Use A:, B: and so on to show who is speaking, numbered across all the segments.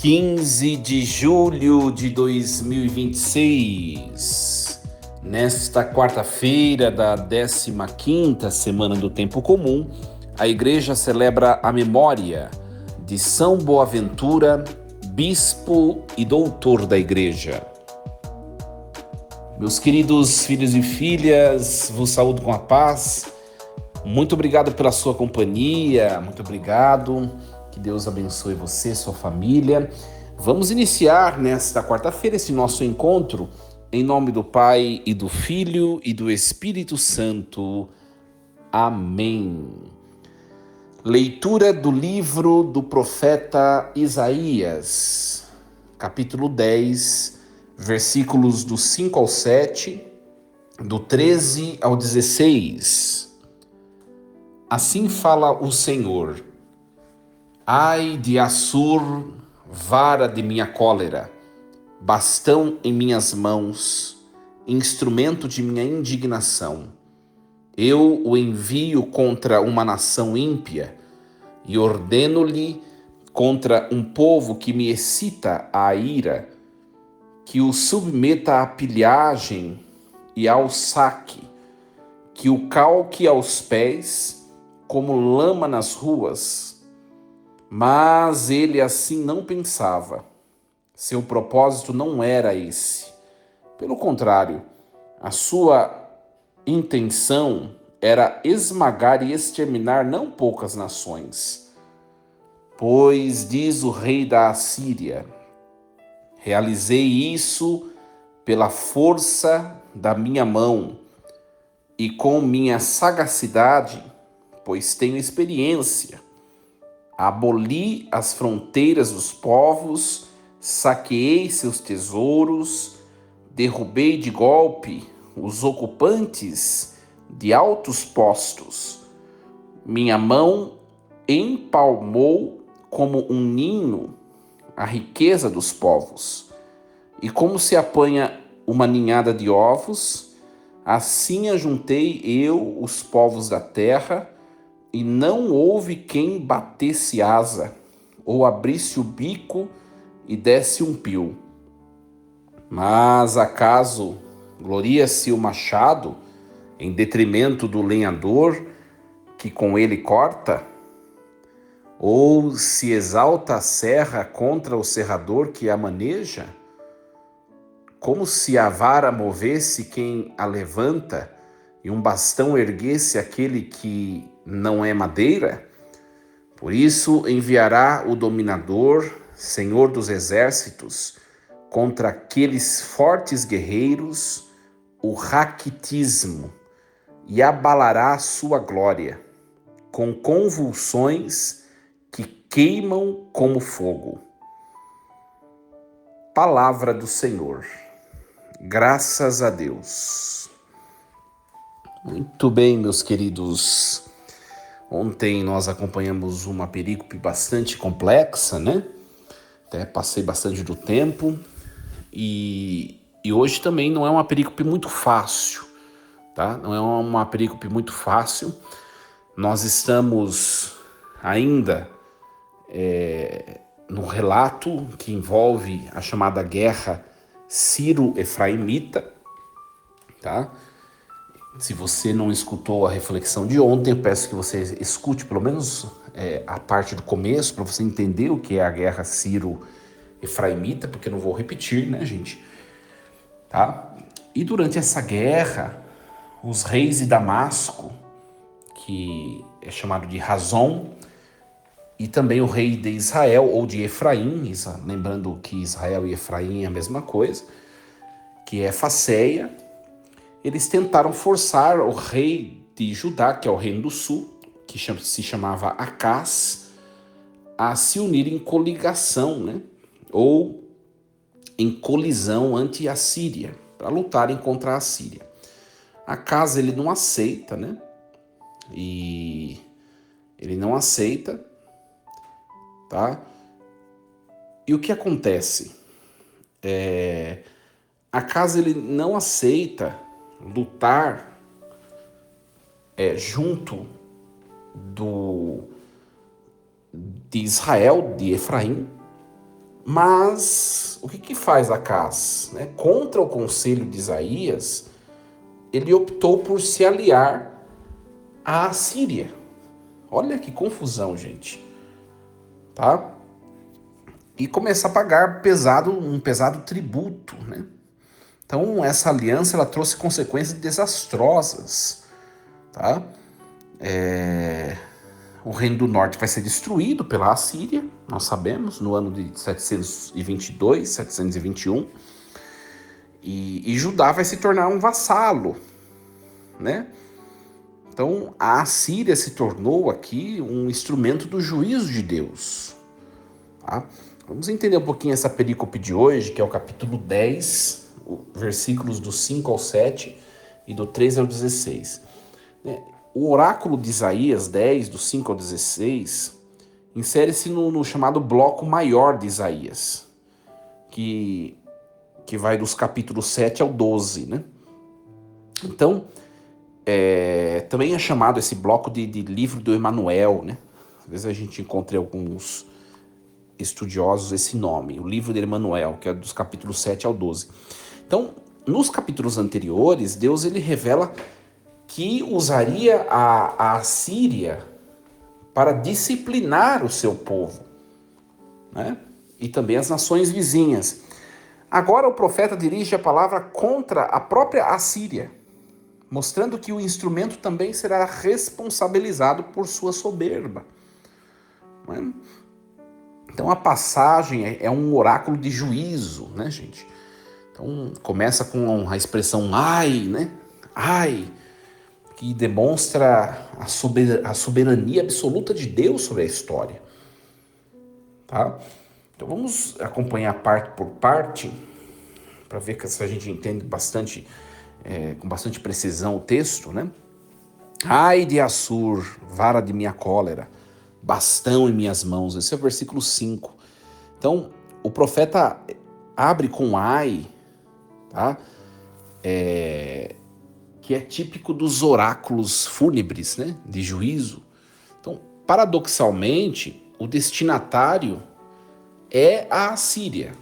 A: 15 de julho de 2026. Nesta quarta-feira da 15ª semana do Tempo Comum, a Igreja celebra a memória de São Boaventura, bispo e doutor da Igreja. Meus queridos filhos e filhas, vos saúdo com a paz. Muito obrigado pela sua companhia, muito obrigado. Que Deus abençoe você, sua família. Vamos iniciar nesta quarta-feira esse nosso encontro em nome do Pai e do Filho e do Espírito Santo. Amém. Leitura do livro do profeta Isaías, capítulo 10, versículos do 5 ao 7, do 13 ao 16. Assim fala o Senhor: Ai de Assur, vara de minha cólera, bastão em minhas mãos, instrumento de minha indignação. Eu o envio contra uma nação ímpia e ordeno-lhe contra um povo que me excita à ira, que o submeta à pilhagem e ao saque, que o calque aos pés como lama nas ruas. Mas ele assim não pensava. Seu propósito não era esse. Pelo contrário, a sua intenção era esmagar e exterminar não poucas nações. Pois, diz o rei da Assíria, realizei isso pela força da minha mão e com minha sagacidade, pois tenho experiência. Aboli as fronteiras dos povos, saqueei seus tesouros, derrubei de golpe os ocupantes de altos postos. Minha mão empalmou como um ninho a riqueza dos povos. E como se apanha uma ninhada de ovos, assim ajuntei eu os povos da terra, e não houve quem batesse asa, ou abrisse o bico e desse um pio. Mas acaso gloria-se o machado em detrimento do lenhador que com ele corta? Ou se exalta a serra contra o serrador que a maneja? Como se a vara movesse quem a levanta, e um bastão erguesse aquele que não é madeira? Por isso enviará o dominador, Senhor dos exércitos, contra aqueles fortes guerreiros, o raquitismo, e abalará a sua glória, com convulsões que queimam como fogo. Palavra do Senhor. Graças a Deus. Muito bem, meus queridos. Ontem nós acompanhamos uma perícope bastante complexa, né? Até passei bastante do tempo. E hoje também não é uma perícope muito fácil, tá? Não é uma perícope muito fácil. Nós estamos ainda no relato que envolve a chamada guerra Sírio-Efraimita, tá? Se você não escutou a reflexão de ontem, eu peço que você escute pelo menos a parte do começo, para você entender o que é a guerra Sírio-Efraimita, porque eu não vou repetir, né, gente? Tá? E durante essa guerra, os reis de Damasco, que é chamado de Razon, e também o rei de Israel, ou de Efraim, lembrando que Israel e Efraim é a mesma coisa, que é Faceia, eles tentaram forçar o rei de Judá, que é o reino do sul, que se chamava Acaz, a se unir em coligação, né? Ou em colisão ante a Síria, para lutarem contra a Síria. Acaz, ele não aceita, né? E ele não aceita, tá? E o que acontece? Acaz, ele não aceita lutar junto de Israel, de Efraim, Mas o que faz Acaz? Né? Contra o conselho de Isaías, ele optou por se aliar à Síria. Olha que confusão, gente. Tá? E começar a pagar um pesado tributo, né? Então, essa aliança ela trouxe consequências desastrosas, tá? O Reino do Norte vai ser destruído pela Assíria, nós sabemos, no ano de 722, 721, e Judá vai se tornar um vassalo, né? Então, a Assíria se tornou aqui um instrumento do juízo de Deus, tá? Vamos entender um pouquinho essa perícope de hoje, que é o capítulo 10, versículos do 5 ao 7 e do 13 ao 16. O oráculo de Isaías 10, do 5 ao 16, insere-se no chamado bloco maior de Isaías, que vai dos capítulos 7 ao 12, né? Então, também é chamado esse bloco de livro do Emanuel, né? Às vezes a gente encontra em alguns estudiosos esse nome, o livro de Emanuel, que é dos capítulos 7 ao 12. Então, nos capítulos anteriores, Deus ele revela que usaria a Assíria para disciplinar o seu povo, né? E também as nações vizinhas. Agora o profeta dirige a palavra contra a própria Assíria, mostrando que o instrumento também será responsabilizado por sua soberba. Né? Então a passagem é um oráculo de juízo, né, gente? Então começa com a expressão ai, né? Ai, que demonstra a soberania absoluta de Deus sobre a história. Tá? Então vamos acompanhar parte por parte, para ver se a gente entende com bastante precisão o texto, né? Ai de Assur, vara de minha cólera, bastão em minhas mãos. Esse é o versículo 5. Então, o profeta abre com ai, tá? Que é típico dos oráculos fúnebres, né? De juízo. Então, paradoxalmente, o destinatário é a Assíria,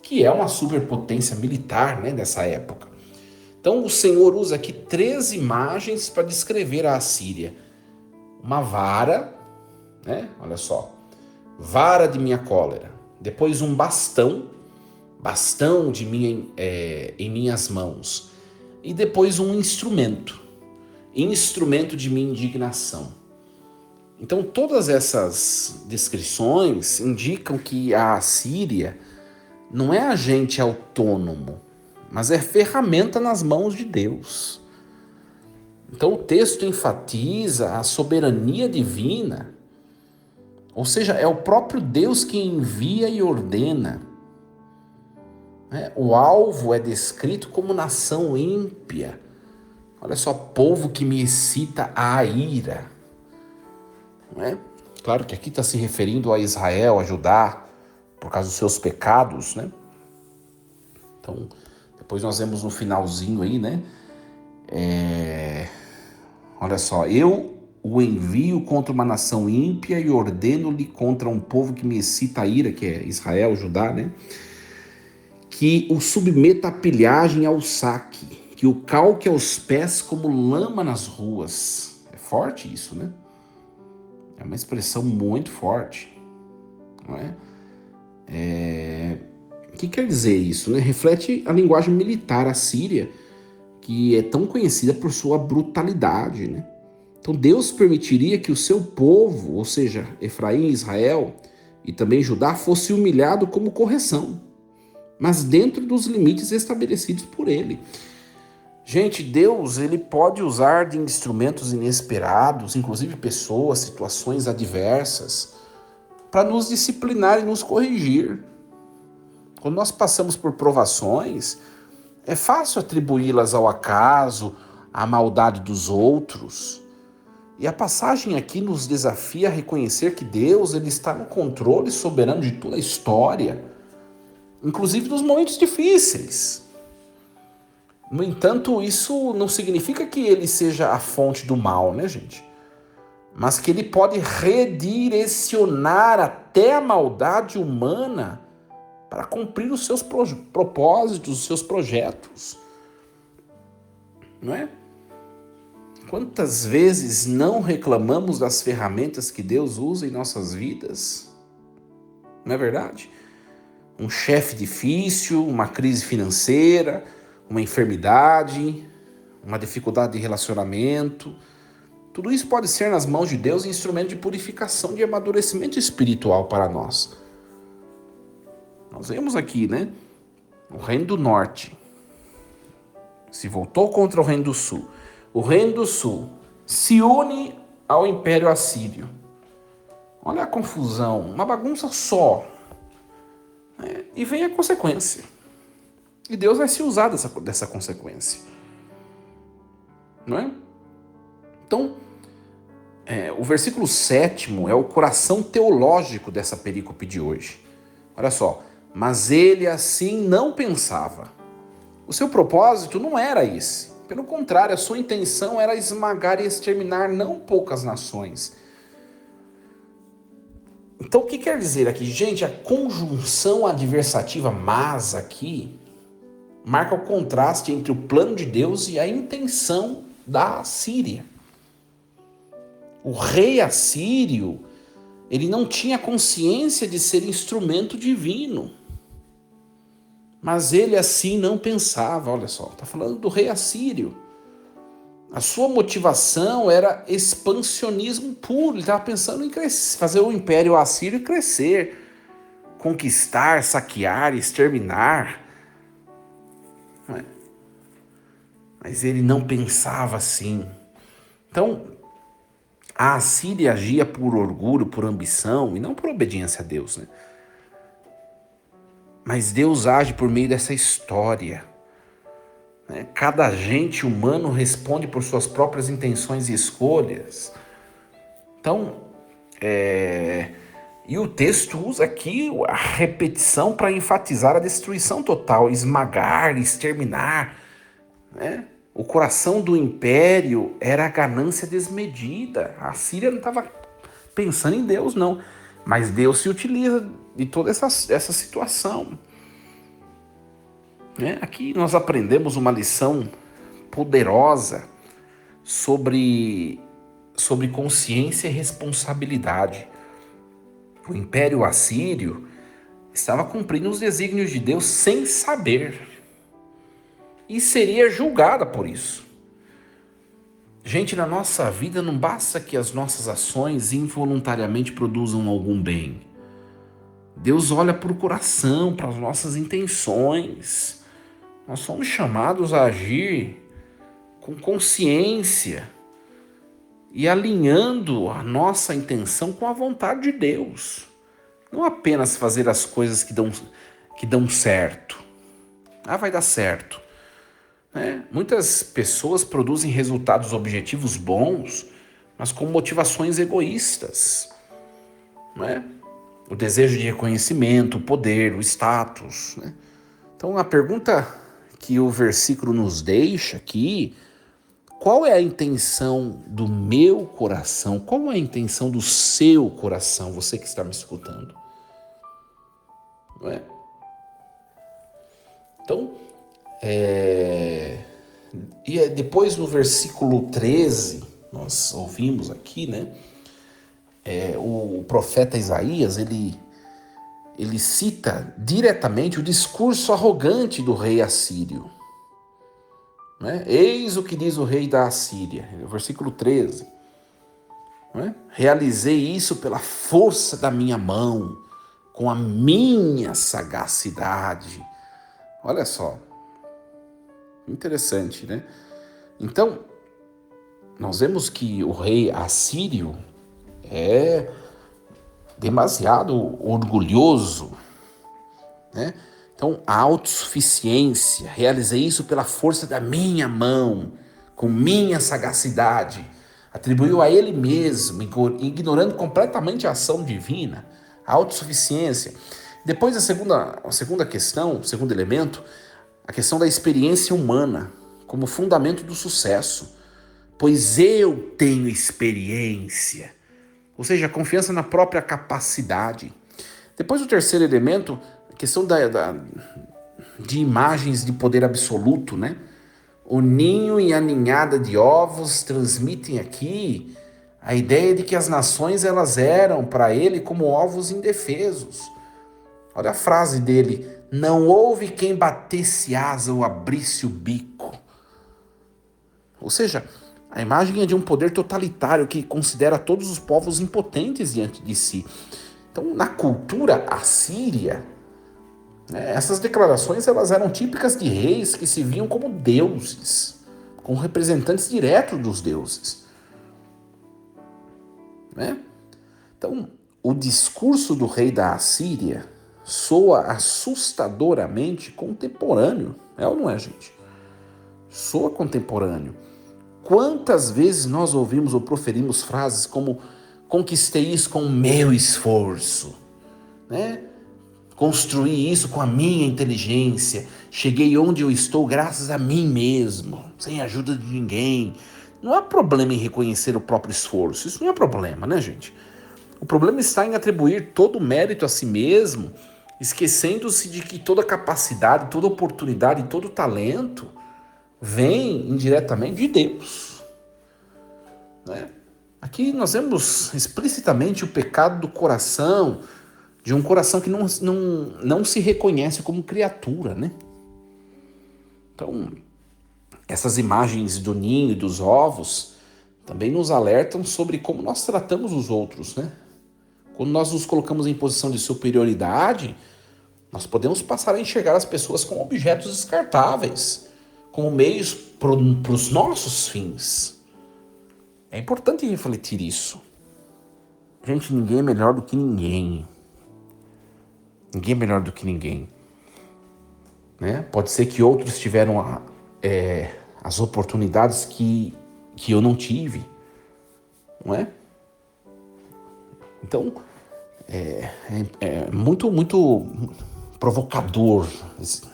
A: que é uma superpotência militar, né, dessa época. Então, o Senhor usa aqui 3 imagens para descrever a Assíria. Uma vara, né? Olha só, vara de minha cólera. Depois um bastão em minhas mãos. E depois um instrumento de minha indignação. Então, todas essas descrições indicam que a Assíria não é agente autônomo, mas é ferramenta nas mãos de Deus. Então o texto enfatiza a soberania divina, ou seja, é o próprio Deus que envia e ordena. O alvo é descrito como nação ímpia. Olha só, povo que me excita a ira. Não é? Claro que aqui está se referindo a Israel, a Judá, por causa dos seus pecados, né? Então, depois nós vemos no finalzinho aí, né? Olha só, eu o envio contra uma nação ímpia e ordeno-lhe contra um povo que me excita a ira, que é Israel, Judá, né? Que o submeta à pilhagem e ao saque, que o calque aos pés como lama nas ruas. É forte isso, né? É uma expressão muito forte, não é? O que quer dizer isso, né? Reflete a linguagem militar assíria, que é tão conhecida por sua brutalidade, né? Então Deus permitiria que o seu povo, ou seja, Efraim e Israel, e também Judá, fosse humilhado como correção, mas dentro dos limites estabelecidos por ele. Gente, Deus, ele pode usar de instrumentos inesperados, inclusive pessoas, situações adversas, para nos disciplinar e nos corrigir. Quando nós passamos por provações, é fácil atribuí-las ao acaso, à maldade dos outros. E a passagem aqui nos desafia a reconhecer que Deus ele está no controle soberano de toda a história, inclusive dos momentos difíceis. No entanto, isso não significa que ele seja a fonte do mal, né, gente? mas que ele pode redirecionar até a maldade humana para cumprir os seus propósitos, os seus projetos. Não é? Quantas vezes não reclamamos das ferramentas que Deus usa em nossas vidas? Não é verdade? Um chefe difícil, uma crise financeira, uma enfermidade, uma dificuldade de relacionamento. Tudo isso pode ser nas mãos de Deus instrumento de purificação, de amadurecimento espiritual para nós. Nós vemos aqui, né? O Reino do Norte se voltou contra o Reino do Sul. O Reino do Sul se une ao Império Assírio. Olha a confusão, uma bagunça só. Né? E vem a consequência. E Deus vai se usar dessa consequência. Não é? Então, o versículo 7º é o coração teológico dessa perícope de hoje. Olha só. Mas ele assim não pensava. O seu propósito não era esse. Pelo contrário, a sua intenção era esmagar e exterminar não poucas nações. Então, o que quer dizer aqui? Gente, a conjunção adversativa mas aqui marca o contraste entre o plano de Deus e a intenção da Assíria. O rei assírio, ele não tinha consciência de ser instrumento divino. Mas ele assim não pensava, olha só, está falando do rei assírio. A sua motivação era expansionismo puro, ele estava pensando em crescer, fazer o império assírio crescer, conquistar, saquear, exterminar. Mas ele não pensava assim. Então, a Assíria agia por orgulho, por ambição e não por obediência a Deus, né? Mas Deus age por meio dessa história. Né? Cada agente humano responde por suas próprias intenções e escolhas. Então, e o texto usa aqui a repetição para enfatizar a destruição total, esmagar, exterminar. Né? O coração do império era a ganância desmedida. A Síria não estava pensando em Deus, não. Mas Deus se utiliza de toda essa situação. Aqui nós aprendemos uma lição poderosa sobre consciência e responsabilidade. O Império Assírio estava cumprindo os desígnios de Deus sem saber. E seria julgada por isso. Gente, na nossa vida não basta que as nossas ações involuntariamente produzam algum bem. Deus olha para o coração, para as nossas intenções. Nós somos chamados a agir com consciência e alinhando a nossa intenção com a vontade de Deus. Não apenas fazer as coisas que dão certo. Vai dar certo. Muitas pessoas produzem resultados objetivos bons, mas com motivações egoístas. O desejo de reconhecimento, o poder, o status. Então a pergunta que o versículo nos deixa aqui, qual é a intenção do meu coração? Qual é a intenção do seu coração, você que está me escutando? Não é? Então, e depois no versículo 13, nós ouvimos aqui, né? O profeta Isaías, ele cita diretamente o discurso arrogante do rei assírio. Eis o que diz o rei da Assíria, versículo 13. Realizei isso pela força da minha mão, com a minha sagacidade. Olha só, interessante, né? Então, nós vemos que o rei assírio é demasiado orgulhoso, né? Então, a autossuficiência, realizei isso pela força da minha mão, com minha sagacidade, atribuiu a ele mesmo, ignorando completamente a ação divina, a autossuficiência. Depois, a segunda questão, o segundo elemento, a questão da experiência humana como fundamento do sucesso. pois eu tenho experiência. Ou seja, confiança na própria capacidade. Depois o terceiro elemento, a questão de imagens de poder absoluto, né? O ninho e a ninhada de ovos transmitem aqui a ideia de que as nações elas eram para ele como ovos indefesos. Olha a frase dele: não houve quem batesse asa ou abrisse o bico. Ou seja, a imagem é de um poder totalitário que considera todos os povos impotentes diante de si. Então, na cultura assíria, essas declarações elas eram típicas de reis que se viam como deuses, como representantes diretos dos deuses. Né? Então, o discurso do rei da Assíria soa assustadoramente contemporâneo. É ou não é, gente? Soa contemporâneo. Quantas vezes nós ouvimos ou proferimos frases como conquistei isso com o meu esforço, né? Construí isso com a minha inteligência, cheguei onde eu estou graças a mim mesmo, sem a ajuda de ninguém. Não há problema em reconhecer o próprio esforço, isso não é problema, né, gente? O problema está em atribuir todo o mérito a si mesmo, esquecendo-se de que toda capacidade, toda oportunidade, todo talento vem indiretamente de Deus. Né? Aqui nós vemos explicitamente o pecado do coração, de um coração que não se reconhece como criatura, né? Então, essas imagens do ninho e dos ovos também nos alertam sobre como nós tratamos os outros, né? Quando nós nos colocamos em posição de superioridade, nós podemos passar a enxergar as pessoas como objetos descartáveis, como meios para os nossos fins. É importante refletir isso. Gente, ninguém é melhor do que ninguém. Ninguém é melhor do que ninguém. Né? Pode ser que outros tiveram as oportunidades que eu não tive. Não é? Então, é muito, muito provocador,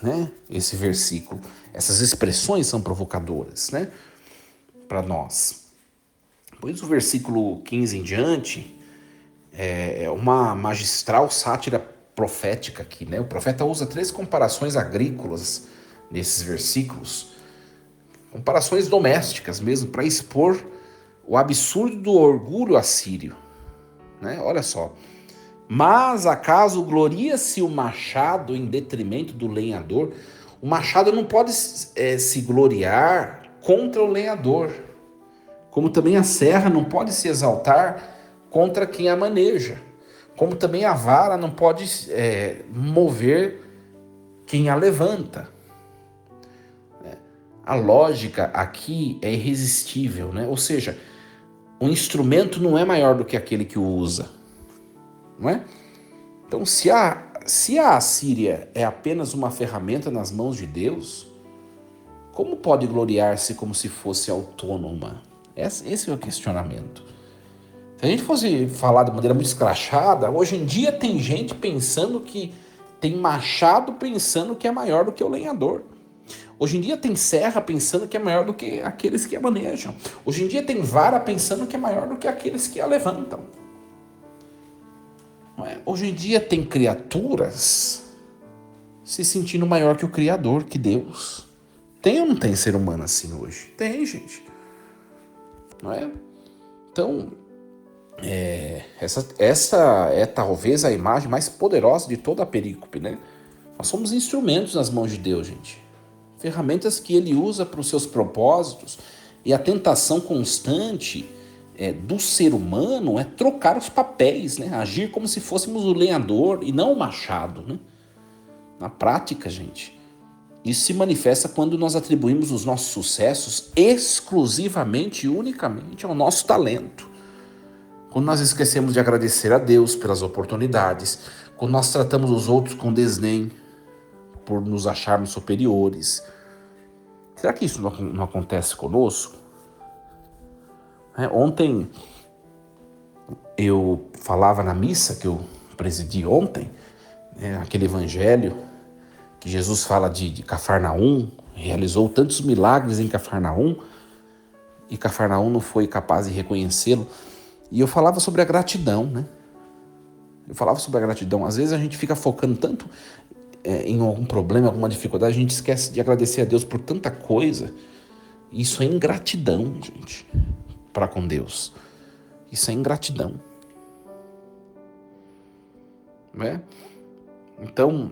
A: né? Esse versículo. Essas expressões são provocadoras, né? Para nós. Pois o versículo 15 em diante é uma magistral sátira profética aqui, né? O profeta usa 3 comparações agrícolas nesses versículos, comparações domésticas mesmo, para expor o absurdo do orgulho assírio, né? Olha só. Mas acaso gloria-se o machado em detrimento do lenhador? O machado não pode se gloriar contra o lenhador, como também a serra não pode se exaltar contra quem a maneja, como também a vara não pode mover quem a levanta. A lógica aqui é irresistível, né? Ou seja, o instrumento não é maior do que aquele que o usa, não é? Então, se a Assíria é apenas uma ferramenta nas mãos de Deus, como pode gloriar-se como se fosse autônoma? Esse é o questionamento. Se a gente fosse falar de maneira muito escrachada, hoje em dia tem gente pensando que tem machado pensando que é maior do que o lenhador. Hoje em dia tem serra pensando que é maior do que aqueles que a manejam. Hoje em dia tem vara pensando que é maior do que aqueles que a levantam. Não é? Hoje em dia tem criaturas se sentindo maior que o Criador, que Deus. Tem ou não tem ser humano assim hoje? Tem, gente. Não é? Então, essa é talvez a imagem mais poderosa de toda a perícope, né? Nós somos instrumentos nas mãos de Deus, gente. Ferramentas que Ele usa para os seus propósitos, e a tentação constante do ser humano é trocar os papéis, né? Agir como se fôssemos o lenhador e não o machado, né? Na prática, gente, isso se manifesta quando nós atribuímos os nossos sucessos exclusivamente e unicamente ao nosso talento. Quando nós esquecemos de agradecer a Deus pelas oportunidades, quando nós tratamos os outros com desdém por nos acharmos superiores. Será que isso não acontece conosco? Ontem eu falava na missa que eu presidi ontem, aquele evangelho que Jesus fala de Cafarnaum, realizou tantos milagres em Cafarnaum, e Cafarnaum não foi capaz de reconhecê-lo. E eu falava sobre a gratidão, né? Eu falava sobre a gratidão. Às vezes a gente fica focando tanto em algum problema, alguma dificuldade, a gente esquece de agradecer a Deus por tanta coisa. Isso é ingratidão, gente, para com Deus. Isso é ingratidão. Né? Então,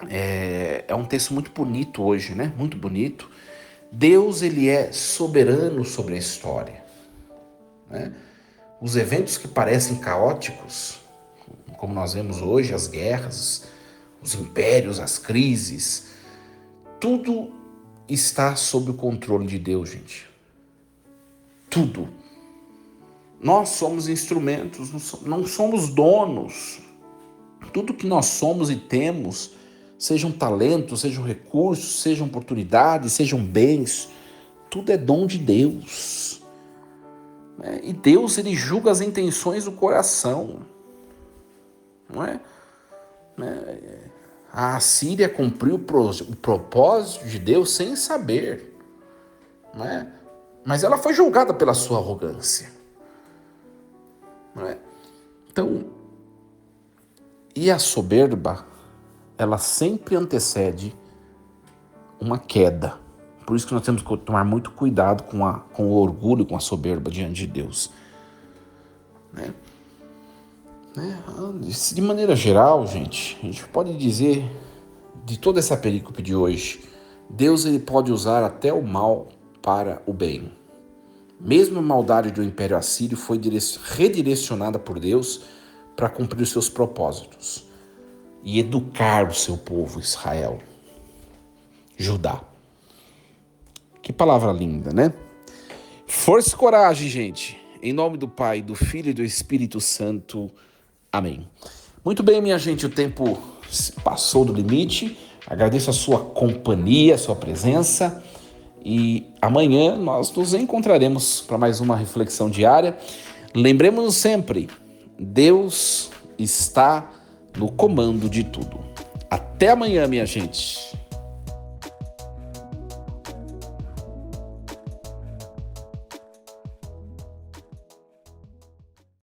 A: é um texto muito bonito hoje, né? Muito bonito. Deus, ele é soberano sobre a história. Né? Os eventos que parecem caóticos, como nós vemos hoje, as guerras, os impérios, as crises, tudo está sob o controle de Deus, gente. Tudo. Nós somos instrumentos, não somos donos. Tudo que nós somos e temos, sejam talentos, sejam recursos, sejam oportunidades, sejam bens, tudo é dom de Deus. E Deus, ele julga as intenções do coração. Não é? A Assíria cumpriu o propósito de Deus sem saber. Não é? Mas ela foi julgada pela sua arrogância. Não é? Então, e a soberba, ela sempre antecede uma queda. Por isso que nós temos que tomar muito cuidado com o orgulho, com a soberba diante de Deus. De maneira geral, gente, a gente pode dizer, de toda essa perícope de hoje, Deus, ele pode usar até o mal para o bem. Mesmo a maldade do Império Assírio foi redirecionada por Deus para cumprir os seus propósitos e educar o seu povo, Israel, Judá. Que palavra linda, né? Força e coragem, gente. Em nome do Pai, do Filho e do Espírito Santo. Amém. Muito bem, minha gente, o tempo passou do limite. Agradeço a sua companhia, a sua presença. E amanhã nós nos encontraremos para mais uma reflexão diária. Lembremos-nos sempre, Deus está no comando de tudo. Até amanhã, minha gente.